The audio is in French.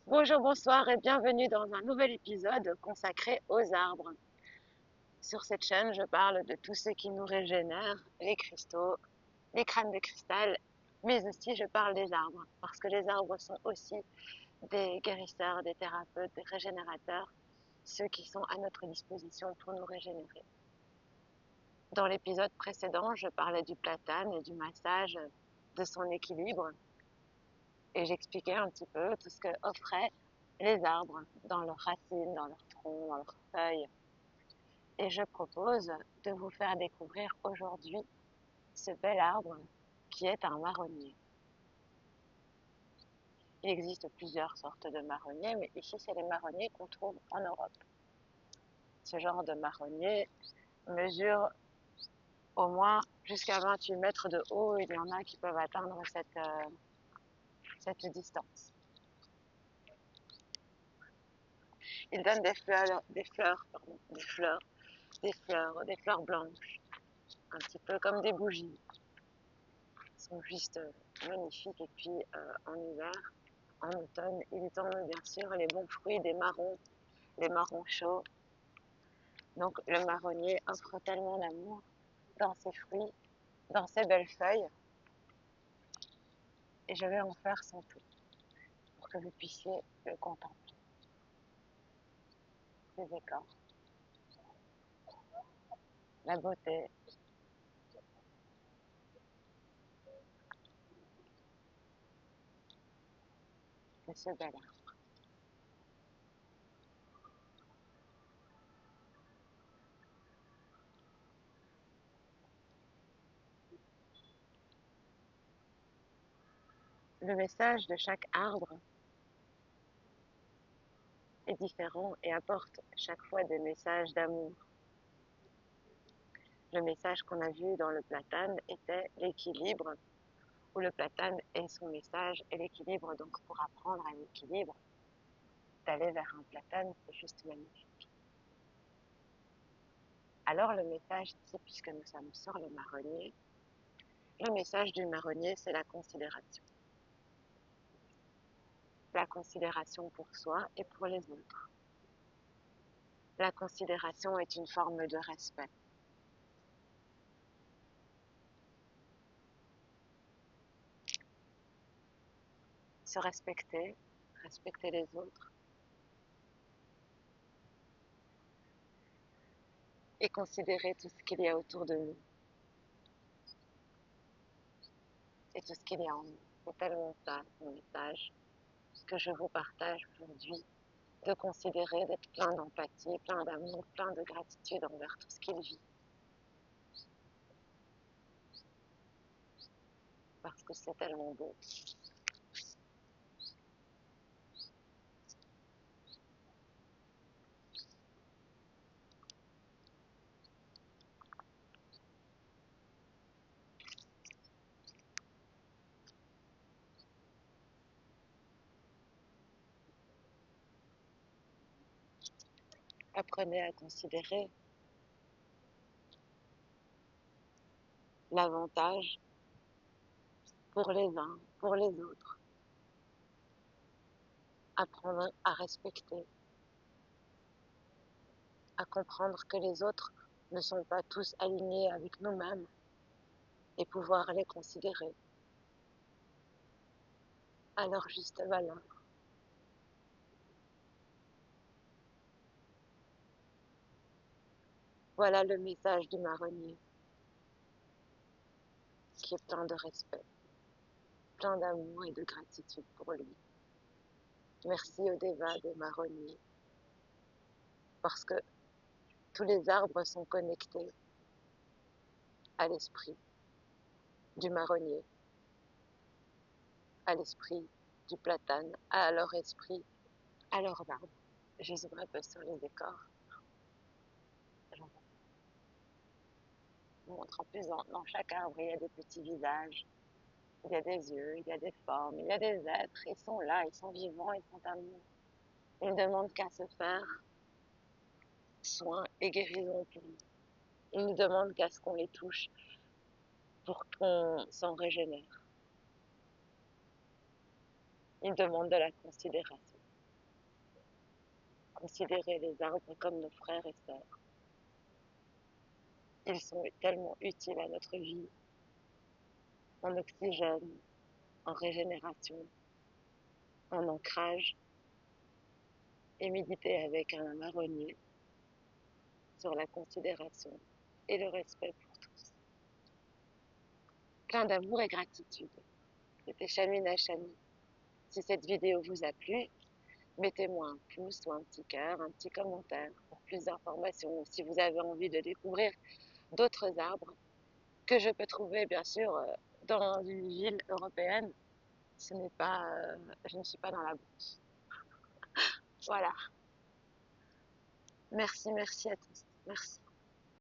Bonjour, bonsoir et bienvenue dans un nouvel épisode consacré aux arbres. Sur cette chaîne, je parle de tout ce qui nous régénère, les cristaux, les crânes de cristal, mais aussi je parle des arbres, parce que les arbres sont aussi des guérisseurs, des thérapeutes, des régénérateurs, ceux qui sont à notre disposition pour nous régénérer. Dans l'épisode précédent, je parlais du platane et du massage, de son équilibre, et j'expliquais un petit peu tout ce que offraient les arbres dans leurs racines, dans leurs troncs, dans leurs feuilles. Et je propose de vous faire découvrir aujourd'hui ce bel arbre qui est un marronnier. Il existe plusieurs sortes de marronniers, mais ici c'est les marronniers qu'on trouve en Europe. Ce genre de marronnier mesure au moins jusqu'à 28 mètres de haut. Il y en a qui peuvent atteindre cette distance. Il donne des fleurs blanches, un petit peu comme des bougies. Ils sont juste magnifiques. Et puis en hiver, en automne, ils donnent bien sûr les bons fruits des marrons, les marrons chauds. Donc le marronnier offre tellement d'amour dans ses fruits, dans ses belles feuilles. Et je vais en faire son tout pour que vous puissiez le contempler. Les écorces, la beauté. De ce bel arbre. Le message de chaque arbre est différent et apporte chaque fois des messages d'amour. Le message qu'on a vu dans le platane était l'équilibre, où le platane est son message et l'équilibre. Donc pour apprendre à l'équilibre, d'aller vers un platane, c'est juste magnifique. Alors le message ici, puisque nous sommes sur le marronnier, le message du marronnier, c'est la considération. La considération pour soi et pour les autres. La considération est une forme de respect. Se respecter, respecter les autres et considérer tout ce qu'il y a autour de nous et tout ce qu'il y a en nous. C'est tellement ça mon message que je vous partage aujourd'hui, de considérer, d'être plein d'empathie, plein d'amour, plein de gratitude envers tout ce qu'il vit. Parce que c'est tellement beau. Apprenez à considérer l'avantage pour les uns, pour les autres. Apprendre à respecter, à comprendre que les autres ne sont pas tous alignés avec nous-mêmes et pouvoir les considérer à leur juste valeur. Voilà le message du marronnier, qui est plein de respect, plein d'amour et de gratitude pour lui. Merci au déva des marronniers, parce que tous les arbres sont connectés à l'esprit du marronnier, à l'esprit du platane, à leur esprit, à leur barbe. Je zoome un peu sur les décors. Je vous montre en plus dans chaque arbre, il y a des petits visages, il y a des yeux, il y a des formes, il y a des êtres. Ils sont là, ils sont vivants, ils sont amour. Ils ne demandent qu'à se faire soin et guérison pour nous. Ils ne demandent qu'à ce qu'on les touche pour qu'on s'en régénère. Ils demandent de la considération. considérer les arbres comme nos frères et sœurs. Ils sont tellement utiles à notre vie, en oxygène, en régénération, en ancrage, et méditer avec un marronnier sur la considération et le respect pour tous. Plein d'amour et gratitude. C'était Chamina Chami. Si cette vidéo vous a plu, mettez-moi un pouce ou un petit cœur, un petit commentaire pour plus d'informations. Si vous avez envie de découvrir d'autres arbres que je peux trouver bien sûr dans une ville européenne, je ne suis pas dans la bourse. Voilà. Merci à tous. Merci.